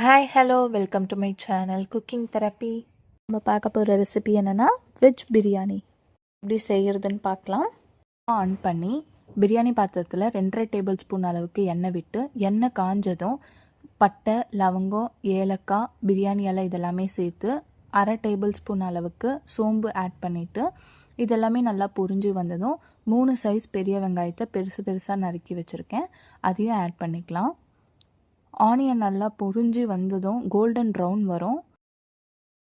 Hi hello welcome to my channel cooking therapy. நம்ம பார்க்க போகிற ரெசிபி என்னென்னா வெஜ் பிரியாணி எப்படி செய்கிறதுன்னு பார்க்கலாம். ஆன் பண்ணி பிரியாணி பாத்திரத்தில் 2.5 டேபிள் ஸ்பூன் அளவுக்கு எண்ணெய் விட்டு எண்ணெய் காஞ்சதும் பட்டை, லவங்கம், ஏலக்காய், பிரியாணி இலை இதெல்லாமே சேர்த்து 1/2 டேபிள் ஸ்பூன் அளவுக்கு சோம்பு ஆட் பண்ணிவிட்டு இதெல்லாமே நல்லா பொரிஞ்சு வந்ததும் 3 சைஸ் பெரிய வெங்காயத்தை பெருசு பெருசாக நறுக்கி வச்சுருக்கேன், அதையும் ஆட் பண்ணிக்கலாம். ஆனியன் நல்லா பொரிஞ்சு வந்ததும் கோல்டன் ப்ரௌன் வரும்,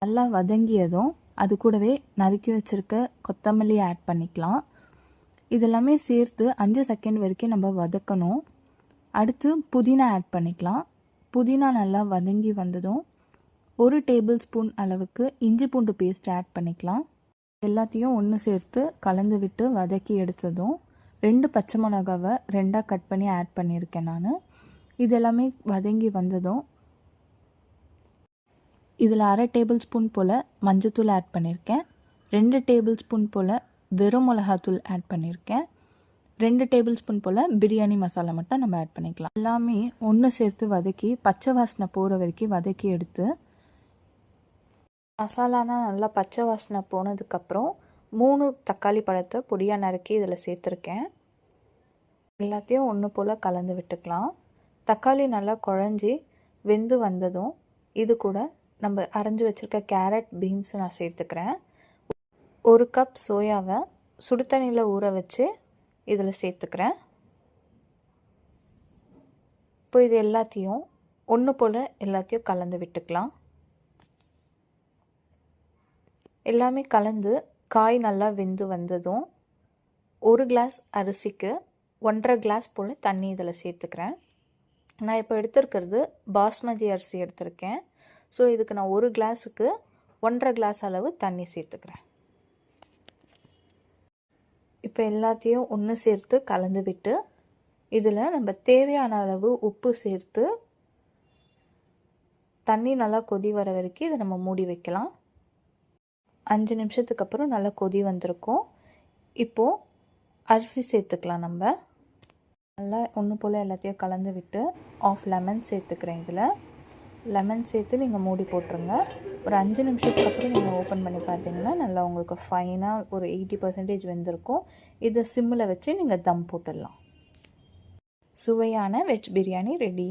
நல்லா வதங்கியதும் அது கூடவே நறுக்கி வச்சுருக்க கொத்தமல்லி ஆட் பண்ணிக்கலாம். இதெல்லாமே சேர்த்து 5 செகண்ட் வரைக்கும் நம்ம வதக்கணும். அடுத்து புதினா ஆட் பண்ணிக்கலாம். புதினா நல்லா வதங்கி வந்ததும் 1 டேபிள் ஸ்பூன் அளவுக்கு இஞ்சி பூண்டு பேஸ்ட் ஆட் பண்ணிக்கலாம். எல்லாத்தையும் ஒன்று சேர்த்து கலந்து விட்டு வதக்கி எடுத்ததும் 2 பச்சை மிளகாவை 2ஆக கட் பண்ணி ஆட் பண்ணியிருக்கேன் நான். இது எல்லாமே வதங்கி வந்ததும் இதில் 1/2 டேபிள் ஸ்பூன் போல் மஞ்சத்தூள் ஆட் பண்ணியிருக்கேன், 2 டேபிள் ஸ்பூன் போல் வெறும் மிளகாத்தூள் ஆட் பண்ணியிருக்கேன், 2 டேபிள் ஸ்பூன் போல் பிரியாணி மசாலா மட்டும் நம்ம ஆட் பண்ணிக்கலாம். எல்லாமே ஒன்று சேர்த்து வதக்கி பச்சை வாசனை போகிற வரைக்கும் வதக்கி எடுத்து மசாலானா நல்லா பச்சை வாசனை போனதுக்கப்புறம் 3 தக்காளி பழத்தை பொடியாக நறுக்கி இதில் சேர்த்துருக்கேன். எல்லாத்தையும் ஒன்று போல் கலந்து விட்டுக்கலாம். தக்காளி நல்லா குழஞ்சி வெந்து வந்ததும் இது கூட நம்ம அரைஞ்சி வச்சுருக்க கேரட், பீன்ஸ் நான் சேர்த்துக்கிறேன். 1 கப் சோயாவை சுடு தண்ணியில் ஊற வச்சு இதில் சேர்த்துக்கிறேன். இப்போ இது எல்லாத்தையும் ஒன்று போல் எல்லாத்தையும் கலந்து விட்டுக்கலாம். எல்லாமே கலந்து காய் நல்லா வெந்து வந்ததும் 1 கிளாஸ் அரிசிக்கு 1.5 கிளாஸ் போல் தண்ணி இதில் சேர்த்துக்கிறேன். நான் இப்போ எடுத்துருக்கிறது பாஸ்மதி அரிசி எடுத்திருக்கேன். ஸோ இதுக்கு நான் 1 கிளாஸுக்கு 1.5 கிளாஸ் அளவு தண்ணி சேர்த்துக்கிறேன். இப்போ எல்லாத்தையும் ஒன்று சேர்த்து கலந்து விட்டு இதில் நம்ம தேவையான அளவு உப்பு சேர்த்து தண்ணி நல்லா கொதி வர வரைக்கும் இதை நம்ம மூடி வைக்கலாம். 5 நிமிஷத்துக்கு அப்புறம் நல்லா கொதி வந்திருக்கும். இப்போது அரிசி சேர்த்துக்கலாம். நம்ம நல்லா ஒன்று போல் எல்லாத்தையும் கலந்து விட்டு ஆஃப் லெமன் சேர்த்துக்கிறேன். இதில் லெமன் சேர்த்து நீங்கள் மூடி போட்டுருங்க. ஒரு 5 நிமிஷத்துக்கு அப்புறம் நீங்கள் ஓப்பன் பண்ணி பார்த்தீங்கன்னா நல்லா உங்களுக்கு ஃபைனாக ஒரு 80% வெந்திருக்கும். இதை சிம்மில் வச்சு நீங்கள் தம் போட்டுடலாம். சுவையான வெஜ் பிரியாணி ரெடி.